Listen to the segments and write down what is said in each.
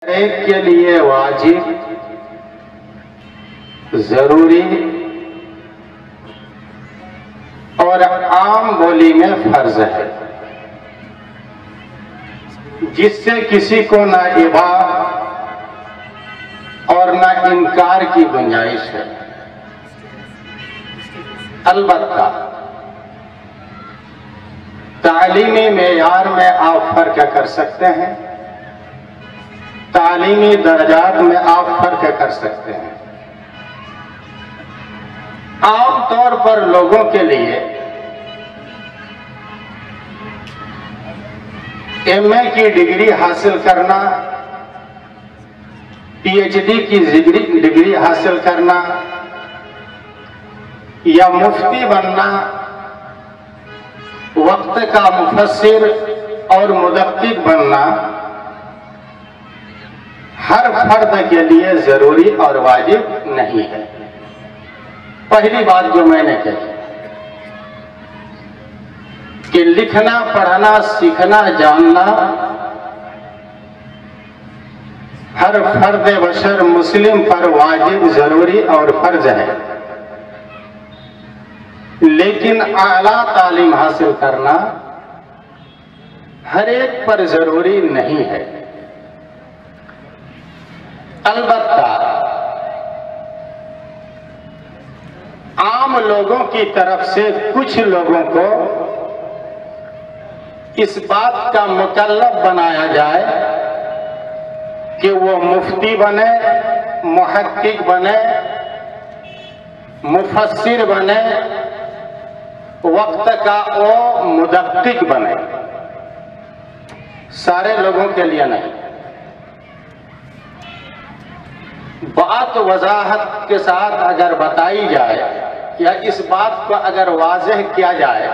एक के लिए वाजिब, जरूरी और आम बोली में फर्ज है, जिससे किसी को ना इबा और ना इनकार की गुंजाइश है। अलबत्ता तालीमी मेयार में आप फर्क कर सकते हैं, तालीमी दर्जात में आप फर्क कर सकते हैं। आम तौर पर लोगों के लिए एमए की डिग्री हासिल करना, पीएचडी की डिग्री हासिल करना या मुफ्ती बनना, वक्त का मुफस्सिर और मुदक्किक बनना हर फर्द के लिए जरूरी और वाजिब नहीं है। पहली बात जो मैंने कही कि लिखना, पढ़ना, सीखना, जानना हर फर्द बशर मुस्लिम पर वाजिब, जरूरी और फर्ज है, लेकिन आला तालीम हासिल करना हर एक पर जरूरी नहीं है। अलबत्ता आम लोगों की तरफ से कुछ लोगों को इस बात का मुकल्लफ बनाया जाए कि वो मुफ्ती बने, मुहक्किक बने, मुफस्सिर बने, वक्त का वो मुदक्किक बने। सारे लोगों के लिए नहीं। बात वजाहत के साथ अगर बताई जाए या इस बात को अगर वाज़ेह किया जाए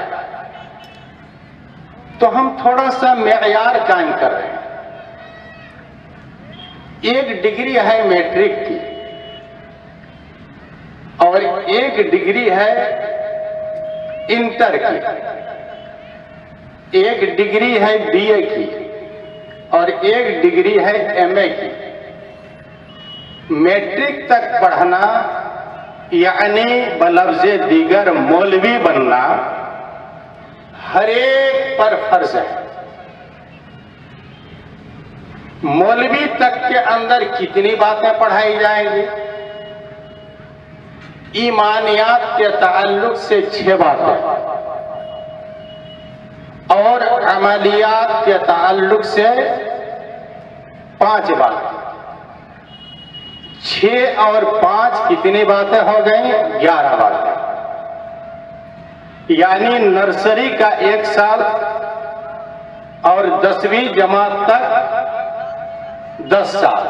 तो हम थोड़ा सा मेयार कायम कर रहे हैं। एक डिग्री है मैट्रिक की और एक डिग्री है इंटर की, एक डिग्री है बीए की और एक डिग्री है एमए की। मैट्रिक तक पढ़ना यानी बलफ्ज़े दीगर मौलवी बनना हर एक पर फर्ज है। मौलवी तक के अंदर कितनी बातें पढ़ाई जाएंगी? ईमानियात के ताल्लुक से 6 बातें और अमलियात के ताल्लुक से 5 बातें। 6 और 5 कितनी बातें हो गई? 11 बातें। यानी नर्सरी का 1 साल और 10वीं जमात तक 10 साल,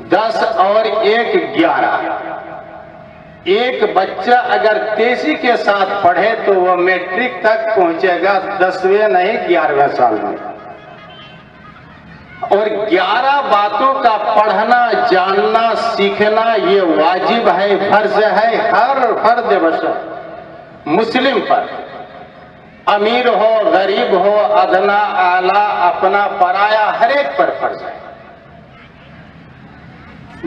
10 और 1 11। एक बच्चा अगर तेजी के साथ पढ़े तो वह मैट्रिक तक पहुंचेगा 10वें नहीं 11वें साल में। और 11 बातों का पढ़ना, जानना, सीखना ये वाजिब है, फर्ज है हर फर्द बशर मुस्लिम पर। अमीर हो, गरीब हो, अदना, आला, अपना, पराया, हर एक पर फर्ज है।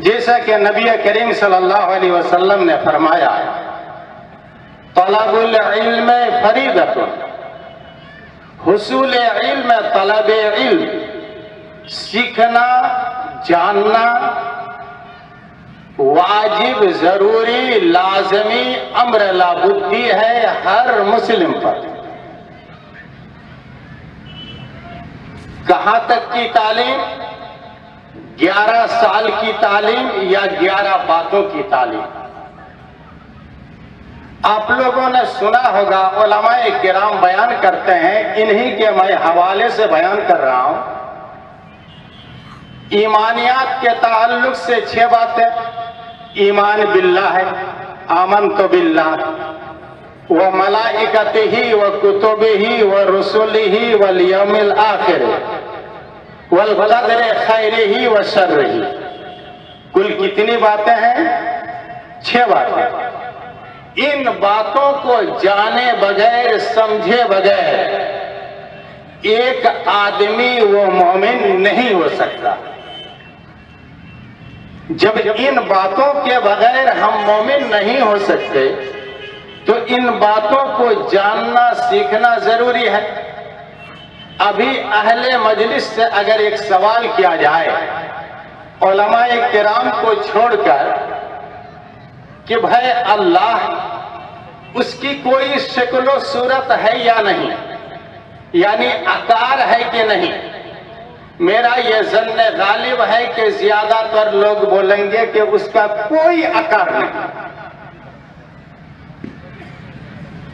जैसा कि नबी करीम सल्लल्लाहु अलैहि वसल्लम ने फरमाया, तलबुल इल्म फरीदतुन, हुसूल इल्म तलब इल्म, सीखना, जानना वाजिब, जरूरी, लाजमी, अम्र लाबुद्दी है हर मुस्लिम पर। कहां तक की तालीम? 11 साल की तालीम या 11 बातों की तालीम। आप लोगों ने सुना होगा, उलमाए किराम बयान करते हैं, इन्हीं के मैं हवाले से बयान कर रहा हूं। ईमानियात के ताल्लुक से 6 बातें। ईमान बिल्लाह है, आमन तो बिल्लाह व मलाइकतिही व कुतुबिही व रुसुलिही वल यौमिल आखिर वल क़द्र खैरिही व शर्रिही। कुल कितनी बातें हैं? 6 बातें। इन बातों को जाने बगैर, समझे बगैर एक आदमी वो मोमिन नहीं हो सकता। जब इन बातों के बगैर हम मोमिन नहीं हो सकते तो इन बातों को जानना सीखना जरूरी है। अभी अहले मजलिस से अगर एक सवाल किया जाए उलमाए किराम को छोड़कर कि भाई अल्लाह उसकी कोई शक्ल सूरत है या नहीं, यानी आकार है कि नहीं, मेरा यह जन्ने गालिब है कि ज्यादातर लोग बोलेंगे कि उसका कोई आकार नहीं,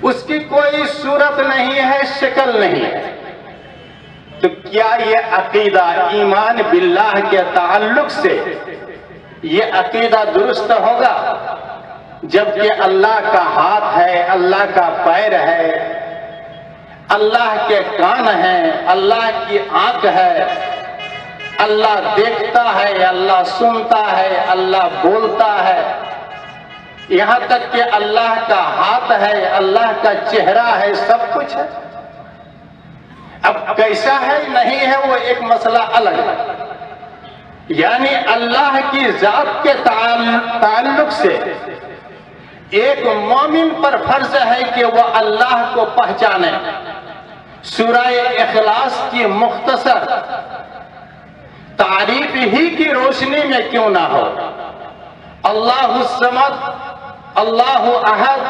उसकी कोई सूरत नहीं है, शक्ल नहीं है। तो क्या यह अकीदा ईमान बिल्लाह के ताल्लुक से यह अकीदा दुरुस्त होगा? जबकि अल्लाह का हाथ है, अल्लाह का पैर है, अल्लाह के कान हैं, अल्लाह की आंख है, अल्लाह देखता है, अल्लाह सुनता है, अल्लाह बोलता है, यहां तक कि अल्लाह का हाथ है, अल्लाह का चेहरा है, सब कुछ है। अब कैसा है नहीं है वो एक मसला अलग है। यानी अल्लाह की जात के ताल्लुक से एक मोमिन पर फर्ज है कि वह अल्लाह को पहचाने। सूरह इखलास की मुख्तसर तारीफ ही की रोशनी में क्यों ना हो, अल्लाहु समद, अल्लाहु अहद,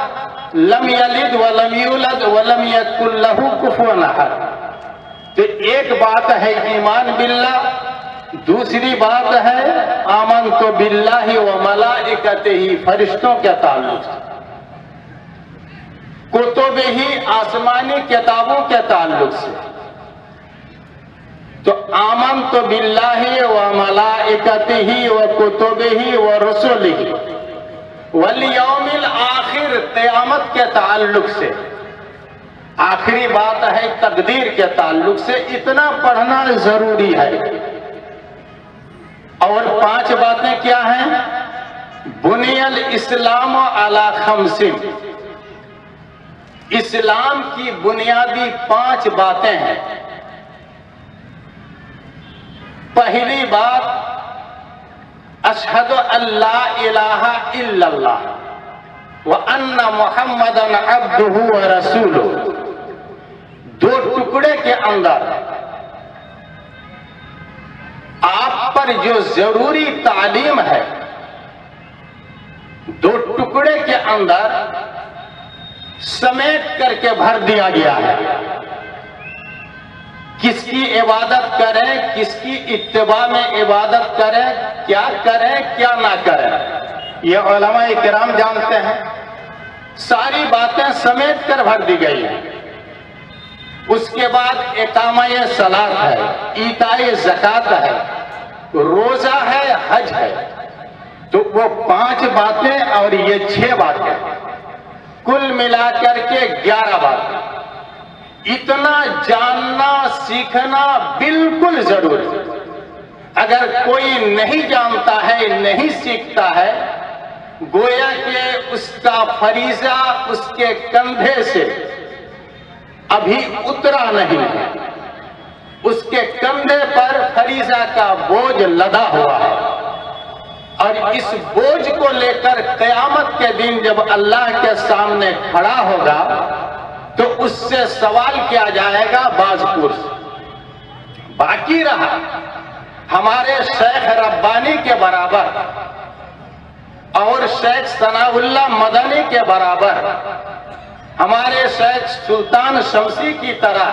लम यलिद व लम यूलद व लम यकुल लहू कुफुवन अहद। तो एक बात है ईमान बिल्लाह, दूसरी बात है आमन तो बिल्लाहि व मलाइकतिही, फरिश्तों के ताल्लुक से, कुतुबिही, आसमानी किताबों के ताल्लुक से। तो आमन तो बिल्लाहि व मलाइकतिही व कुतुबिही व रसूलिही वल यौमिल आखिर, क़यामत के ताल्लुक से। आखिरी बात है तकदीर के ताल्लुक से। इतना पढ़ना जरूरी है। और 5 बातें क्या हैं? बुनियल इस्लाम अला खमसिन, इस्लाम की बुनियादी 5 बातें हैं। पहली बात, अशहदु अल्ला इलाहा इल्लल्लाह व अन्ना मुहम्मदन अब्दुहु व रसूलुहु। 2 टुकड़े के अंदर आप पर जो जरूरी तालीम है, 2 टुकड़े के अंदर समेट करके भर दिया गया है। किसकी इबादत करें, किसकी इत्तिबा में इबादत करें, क्या करें क्या ना करें, ये उलमाए किराम जानते हैं। सारी बातें समेट कर भर दी गई हैं। उसके बाद इकामाए सलात है, ईताए ज़कात है, रोजा है, हज है। तो वो 5 बातें और ये 6 बातें, कुल मिलाकर के 11 बातें। इतना जानना सीखना बिल्कुल जरूरी है। अगर कोई नहीं जानता है, नहीं सीखता है, गोया के उसका फरीजा उसके कंधे से अभी उतरा नहीं है। उसके कंधे पर फरीजा का बोझ लदा हुआ है। और इस बोझ को लेकर क़यामत के दिन जब अल्लाह के सामने खड़ा होगा तो उससे सवाल किया जाएगा बाजपुर से। बाकी रहा हमारे शेख रब्बानी के बराबर और शेख सनाउल्लाह मदनी के बराबर, हमारे शेख सुल्तान शमसी की तरह,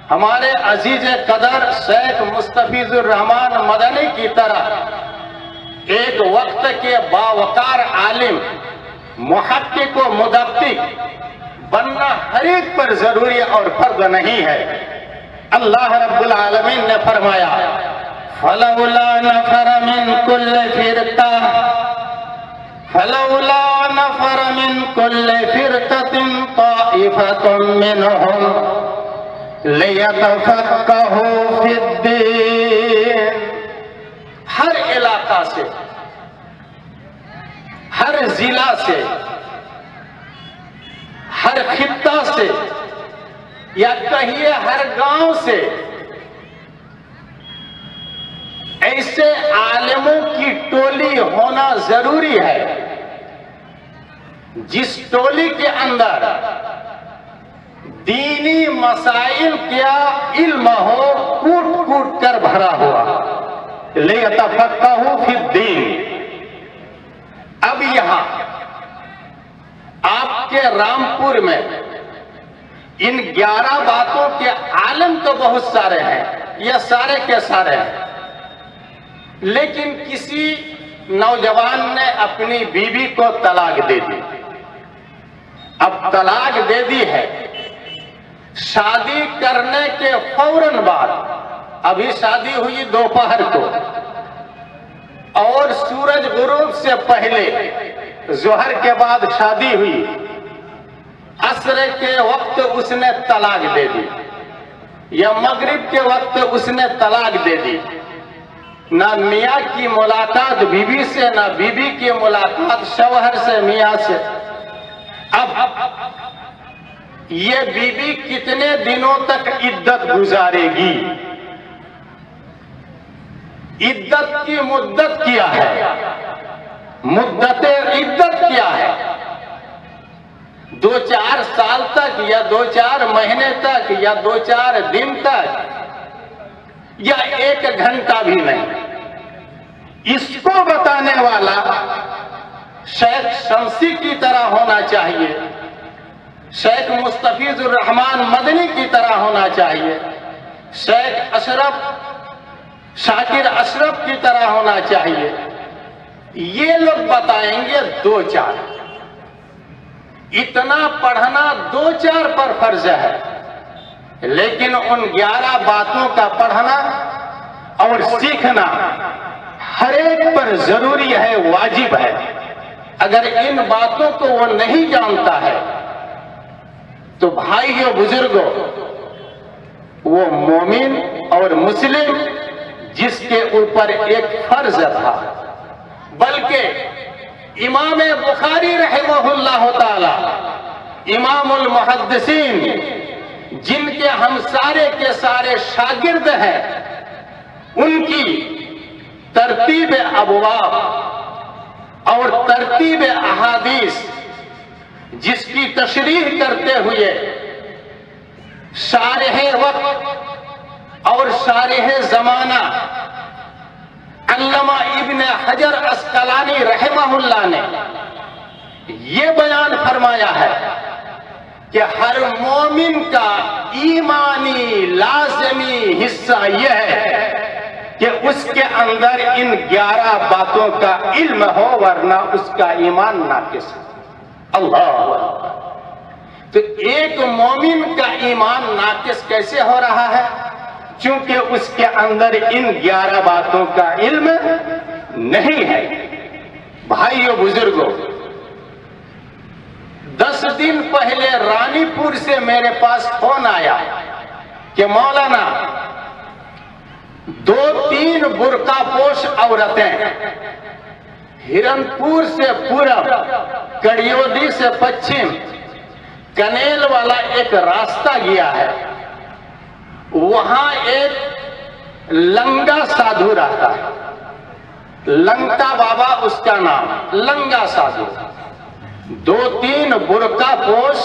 हमारे अजीज कदर शेख मुस्तफीजुर रहमान मदनी की तरह एक वक्त के बावकार आलिम, मुहक्किक व मुदक्किक बनना हर एक पर जरूरी और फर्ज नहीं है। अल्लाह रब्बुल आलमीन ने फरमाया, फलौला नफर मिन कुल्लि फिरका, फलौला नफर मिन कुल्लि फिरकतिन ताइफतुम मिनहुम लियतफक्कहू फिद्दीन। हर इलाका से, हर जिला से, हर खित्ता से, या कहिए हर गांव से ऐसे आलिमों की टोली होना जरूरी है, जिस टोली के अंदर दीनी मसाइल का इल्म हो, कूट कूट कर भरा हुआ, लियतफ़क़्क़हू फ़िद्दीन। अब यहां आपके रामपुर में इन 11 बातों के आलम तो बहुत सारे हैं, ये सारे के सारे हैं, लेकिन किसी नौजवान ने अपनी बीवी को तलाक दे दी। अब तलाक दे दी है, शादी करने के फौरन बाद, अभी शादी हुई दोपहर को और सूरज गुरूब से पहले, जोहर के बाद शादी हुई, असर के वक्त उसने तलाक दे दी या मगरिब के वक्त उसने तलाक दे दी। ना मियाँ की मुलाकात बीवी से, ना बीवी की मुलाकात शौहर से, मियाँ से। अब ये बीवी कितने दिनों तक इद्दत गुजारेगी? इद्दत की मुद्दत क्या है? मुद्दत इद्दत क्या है? 2-4 साल तक या 2-4 महीने तक या 2-4 दिन तक या 1 घंटा भी नहीं। इसको बताने वाला शेख शमसी की तरह होना चाहिए, शेख मुस्तफीजुर रहमान मदनी की तरह होना चाहिए, शेख शाकिर अशरफ की तरह होना चाहिए। ये लोग बताएंगे 2-4, इतना पढ़ना 2-4 पर फर्ज है, लेकिन उन 11 बातों का पढ़ना और सीखना हर एक पर जरूरी है, वाजिब है। अगर इन बातों को वो नहीं जानता है तो भाइयों बुजुर्गों, वो मोमिन और मुस्लिम जिसके ऊपर एक फर्ज था, बल्कि इमाम बुखारी रहमहुल्लाह ताला, इमामुल मुहद्दिसीन, जिनके हम सारे के सारे शागिर्द हैं, उनकी तरतीब अबवाब और तरतीब अहादीस, जिसकी तशरीह करते हुए शारिह वक्त और शारिह जमाना अल्लामा इब्न हजर अस्कलानी रहमहुल्लाह ने ये बयान फरमाया है कि हर मोमिन का ईमानी लाज़मी हिस्सा यह है कि उसके अंदर इन 11 बातों का इल्म हो, वरना उसका ईमान नाकिस है। अल्लाह। तो एक मोमिन का ईमान नाकिस कैसे हो रहा है? क्योंकि उसके अंदर इन 11 बातों का इल्म नहीं है। भाइयों बुजुर्गों, 10 दिन पहले रानीपुर से मेरे पास फोन आया कि मौलाना 2-3 बुर्कापोश औरतें हिरनपुर से पूरब, कड़ियोदी से पश्चिम, कनेल वाला एक रास्ता गया है, वहां एक लंगा साधु रहता है, लंका बाबा उसका नाम, लंगा साधु। 2-3 बुर्कापोश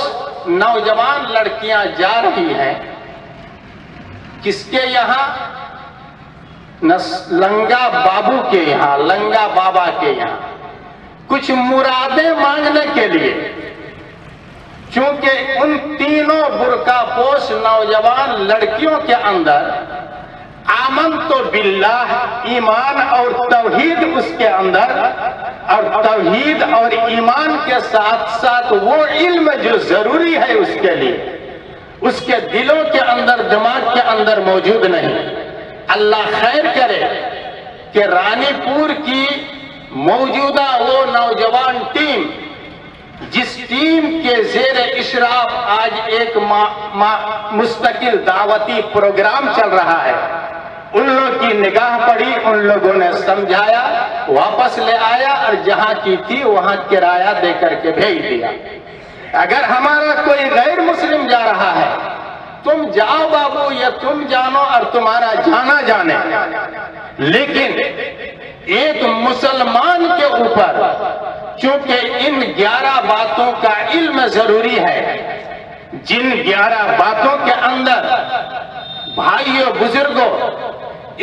नौजवान लड़कियां जा रही हैं, किसके यहां? लंगा बाबू के यहां, लंगा बाबा के यहां, कुछ मुरादें मांगने के लिए। क्योंकि उन तीनों बुर्कापोश नौजवान लड़कियों के अंदर आमन तो बिल्लाह, ईमान और तौहीद उसके अंदर, और तौहीद और ईमान के साथ साथ वो इल्म जो जरूरी है उसके लिए, उसके दिलों के अंदर, दिमाग के अंदर मौजूद नहीं। अल्लाह खैर करे कि रानीपुर की मौजूदा वो नौजवान टीम, जिस टीम के जेर इशराफ आज एक मुस्तकिल दावती प्रोग्राम चल रहा है, उन लोग की निगाह पड़ी, उन लोगों ने समझाया, वापस ले आया और जहां की थी वहां किराया दे करके भेज दिया। अगर हमारा कोई गैर मुस्लिम जा रहा है, तुम जाओ बाबू, या तुम जानो और तुम्हारा जाना जाने, लेकिन एक मुसलमान के ऊपर चूंकि इन 11 बातों का इल्म जरूरी है, जिन 11 बातों के अंदर भाइयों बुजुर्गों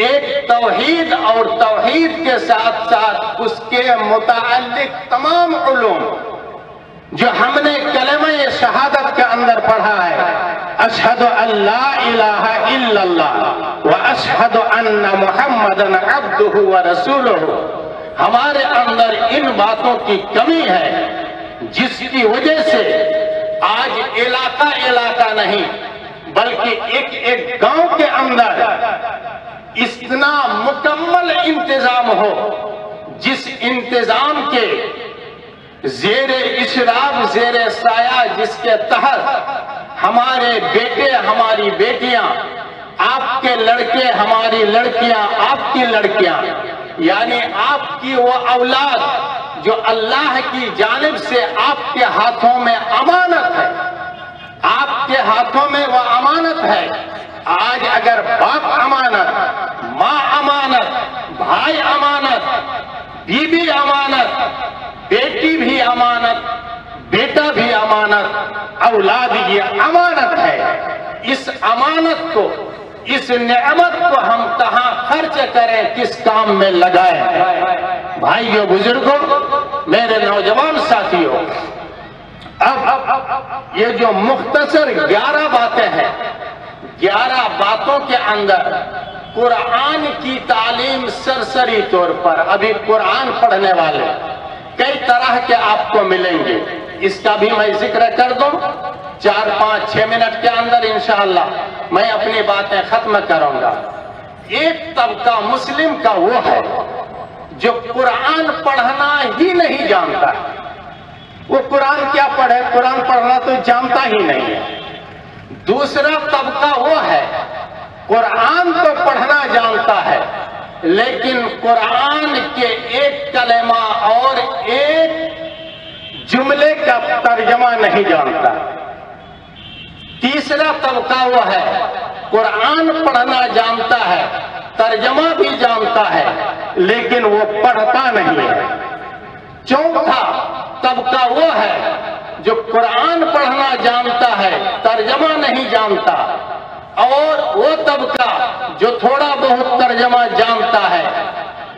एक तौहीद और तौहीद के साथ साथ उसके मुताल्लिक तमाम उलूम जो हमने कलमा शहादत के अंदर पढ़ा है, अशहदु अल्ला इलाहा इल्लल्लाह व अशहदु अन्ना मुहम्मदन अब्दुहु व रसूलुहु, हमारे अंदर इन बातों की कमी है जिसकी वजह से आज इलाका इलाका नहीं बल्कि एक एक गांव के अंदर इतना मुकम्मल इंतजाम हो जिस इंतजाम के जेरे इशराफ जेरे साया, जिसके तहत हमारे बेटे हमारी बेटियां, आपके लड़के हमारी लड़कियां, आपकी लड़कियां, यानी आपकी वो औलाद जो अल्लाह की जानिब से आपके हाथों में अमानत है, आपके हाथों में वो अमानत है। आज अगर बाप अमानत, माँ अमानत, भाई अमानत, बीबी अमानत, बेटी भी अमानत, बेटा भी अमानत, औलाद ये अमानत है। इस अमानत को, इस नेमत को हम कहाँ खर्च करें, किस काम में लगाएं? भाइयों बुजुर्गों, मेरे नौजवान साथियों, अब ये जो मुख्तसर 11 बातें हैं, 11 बातों के अंदर कुरान की तालीम सरसरी तौर पर, अभी कुरान पढ़ने वाले कई तरह के आपको मिलेंगे, इसका भी मैं जिक्र कर दूं। 4, 5, 6 मिनट के अंदर इंशाअल्लाह मैं अपनी बातें खत्म करूंगा। एक तबका मुस्लिम का वो है जो कुरान पढ़ना ही नहीं जानता। वो कुरान क्या पढ़े, कुरान पढ़ना तो जानता ही नहीं है। दूसरा तबका वो है कुरान तो पढ़ना जानता है लेकिन कुरान के एक कलेमा और एक जुमले का तर्जमा नहीं जानता। तीसरा तबका वो है कुरान पढ़ना जानता है, तर्जमा भी जानता है लेकिन वो पढ़ता नहीं है। चौथा तबका वो है जो कुरान पढ़ना जानता है, तर्जमा नहीं जानता, और वो तबका जो थोड़ा बहुत तर्जमा जानता है,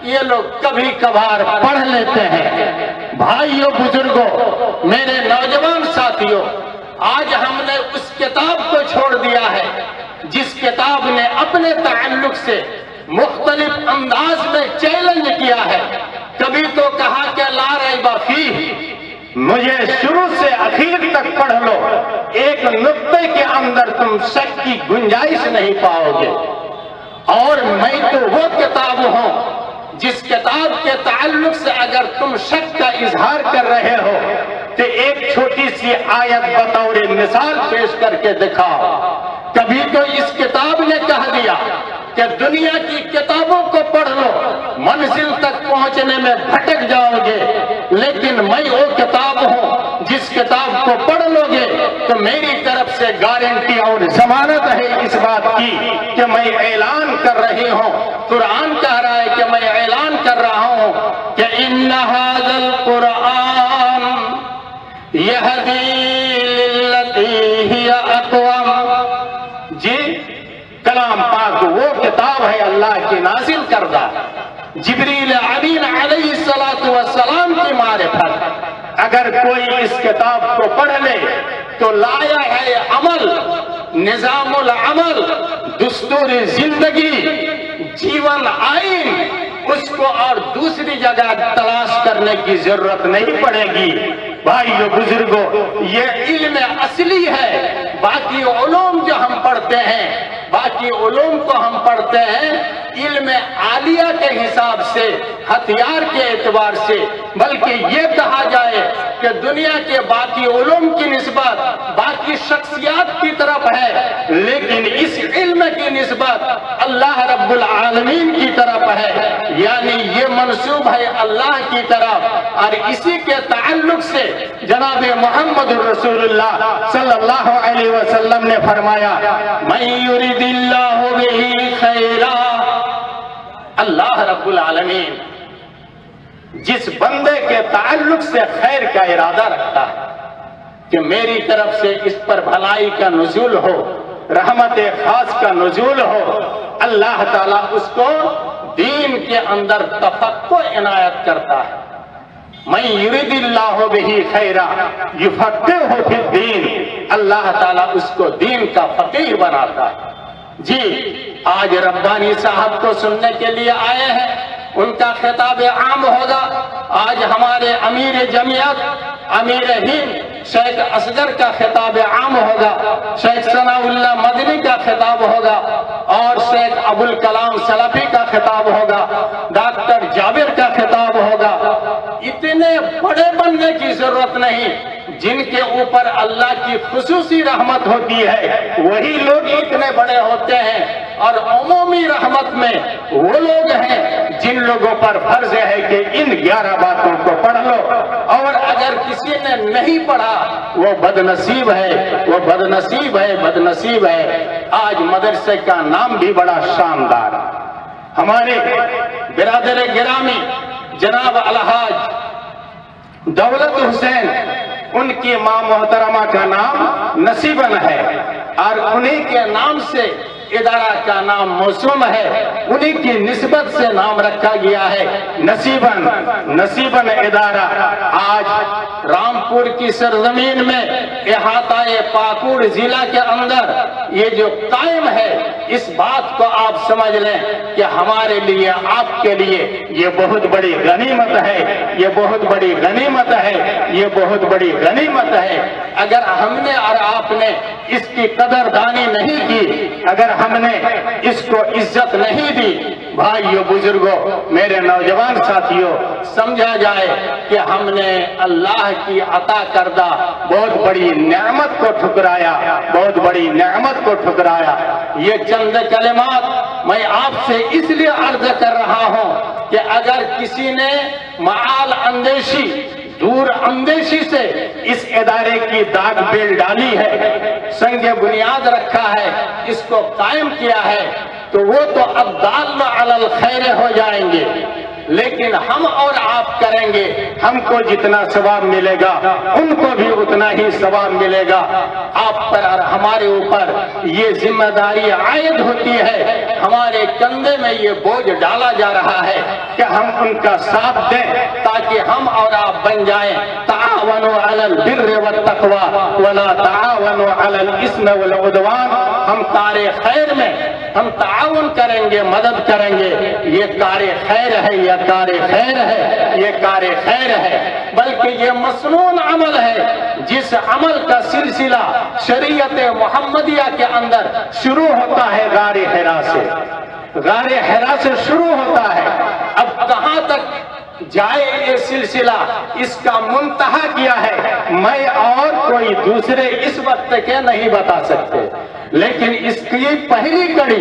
ये लोग कभी कभार पढ़ लेते हैं। भाइयों बुजुर्गों, मेरे नौजवान साथियों, आज हमने उस किताब को छोड़ दिया है जिस किताब ने अपने ताल्लुक से मुख्तलिफ अंदाज में चैलेंज किया है। कभी तो कहा कि ला रैब फीह, मुझे शुरू से आखिर तक पढ़ लो, एक नुक्ते के अंदर तुम शक की गुंजाइश नहीं पाओगे। और मैं तो वो किताब हूं जिस किताब के ताल्लुक से अगर तुम शक का इजहार कर रहे हो तो एक छोटी सी आयत बतौर मिसाल पेश करके दिखाओ। कभी तो इस किताब ने कह दिया कि दुनिया की किताबों को पढ़ लो, मंजिल तक पहुंचने में भटक जाओगे, लेकिन मैं वो किताब हूं जिस किताब को पढ़ लोगे तो मेरी तरफ से गारंटी और जमानत है इस बात की कि मैं ऐलान कर रही हूं। कुरान कह रहा है कि मैं ऐलान कर रहा हूं कि इन्ना हाज़ल कुरान यहदी लिल्लती हिया अक़वम। जी, कलाम पाक वो किताब है अल्लाह की नाजिल करदा, जिब्रील अमीन अलैहिस्सलातु वस्सलाम की मारिफत। अगर कोई इस किताब को पढ़ ले तो लाया है अमल, निजामुल अमल, दुस्तूर जिंदगी, जीवन आइन, उसको और दूसरी जगह तलाश करने की जरूरत नहीं पड़ेगी। भाइयों बुजुर्गों, ये इल्म असली है। बाकी उलूम जो हम पढ़ते हैं, बाकी उलूम को हम पढ़ते हैं इल्म आलिया के हिसाब से, हथियार के एतबार से, बल्कि ये कहा जाए कि दुनिया के बाकी उलूम की निस्बत बाकी शख्सियात की तरफ है, लेकिन इस इल्म की निस्बत अल्लाह रब्बुल आलमीन की तरफ है, यानी ये मंसूब है अल्लाह की तरफ। और इसी के ताल्लुक से जनाब मोहम्मद रसूलुल्लाह सल्लल्लाहु अलैहि वसल्लम ने फरमाया, मैं युरिदिल्लाहु बिही खैरा, अल्लाह रब्बुल आलमीन जिस बंदे के ताल्लुक से खैर का इरादा रखता है कि मेरी तरफ से इस पर भलाई का नुज़ूल हो, रहमत खास का नुज़ूल हो, अल्लाह ताला उसको दीन के अंदर तफक्को इनायत करता है। मैं युरिदिल्लाहु बिही खैरा युफक्किहु फिद्दीन, अल्लाह ताला उसको दीन का फकीह बनाता है। जी, आज रब्बानी साहब को सुनने के लिए आए हैं, उनका खिताब आम होगा। आज हमारे अमीर जमीयत, अमीर हिंद शेख असगर का खिताब आम होगा, शेख सनाउल्लाह मदनी का खिताब होगा, और शेख अबुल कलाम सलफी का खिताब होगा, डॉक्टर जाबिर का खिताब होगा। इतने बड़े बनने की जरूरत नहीं, जिनके ऊपर अल्लाह की खुसूसी रहमत होती है वही लोग इतने बड़े होते हैं। और उमूमी रहमत में वो लोग हैं जिन लोगों पर फर्ज है कि इन 11 बातों को पढ़ लो, और अगर किसी ने नहीं पढ़ा वो बदनसीब है, वो बदनसीब है, बदनसीब है। आज मदरसे का नाम भी बड़ा शानदार, हमारे बिरादर गिरामी जनाब अलहाज दौलत हुसैन, उनकी मां मोहतरमा का नाम नसीबन है, और उन्हीं के नाम से इदारा का नाम मौसूम है, उन्हीं की निस्बत से नाम रखा गया है नसीबन। नसीबन इदारा आज रामपुर की सरजमीन में इहाताए पाकुड़ जिला के अंदर ये जो कायम है, इस बात को आप समझ लें कि हमारे लिए, आपके लिए ये बहुत बड़ी गनीमत है, ये बहुत बड़ी गनीमत है, ये बहुत बड़ी गनीमत है। अगर हमने और आपने इसकी कदरदानी नहीं की, अगर हमने इसको इज्जत नहीं दी, भाइयों बुजुर्गों मेरे नौजवान साथियों, समझा जाए कि हमने अल्लाह की अता करदा बहुत बड़ी नेमत को ठुकराया, बहुत बड़ी नेमत को ठुकराया। ये चंद कलिमात मैं आपसे इसलिए अर्ज कर रहा हूं कि अगर किसी ने माल अंदेशी, दूर अंदेशी से इस इदारे की दाग बेल डाली है, संगे बुनियाद रखा है, इसको कायम किया है, तो वो तो अब दाल अलल खैर हो जाएंगे। लेकिन हम और आप करेंगे, हमको जितना सवाब मिलेगा उनको भी उतना ही सवाब मिलेगा। आप पर और हमारे ऊपर ये जिम्मेदारी आयद होती है, हमारे कंधे में ये बोझ डाला जा रहा है कि हम उनका साथ दें, ताकि हम और आप बन जाएं तावनु अलल बिर्र व तक़वा वला तावनु अलल इस्म वल उद्वान। हम कारे खैर में हम ताउन करेंगे, मदद करेंगे। ये कारे खैर है, ये कारे खैर है, ये कारे खैर है, बल्कि ये मसनून अमल है, जिस अमल का सिलसिला शरीयत मोहम्मदिया के अंदर शुरू होता है गारे हिरा से, गारे हिरा से शुरू होता है। अब कहां तक जाए ये सिलसिला, इसका मुंतहा किया है मैं और कोई दूसरे इस वक्त के नहीं बता सकते, लेकिन इसकी पहली कड़ी,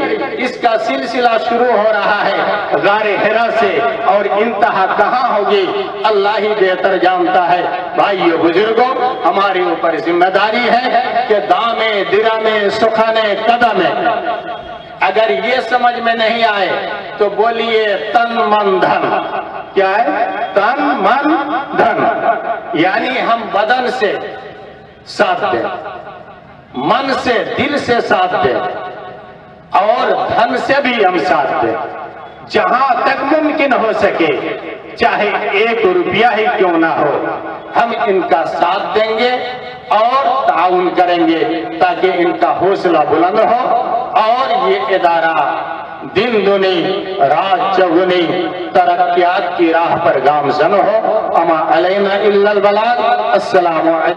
इसका सिलसिला शुरू हो रहा है गारे हिरा से, और इंतहा कहाँ होगी अल्लाह ही बेहतर जानता है। भाइयों बुजुर्गों, हमारे ऊपर जिम्मेदारी है कि दामे दिरामे सुखाने कदमे, अगर ये समझ में नहीं आए तो बोलिए तन मन धन। क्या है? तन मन धन, यानी हम बदन से साथ दें, मन से, दिल से साथ दें, और धन से भी हम साथ दें, जहां तक मुमकिन हो सके, चाहे 1 रुपया ही क्यों ना हो, हम इनका साथ देंगे और ताउन करेंगे, ताकि इनका हौसला बुलंद हो और ये इदारा दिन दुनी रात चौगुनी तरक्यात की राह पर गामजन हो। अमा अलैना इल्लल बलाग। अस्सलामु अलैकुम।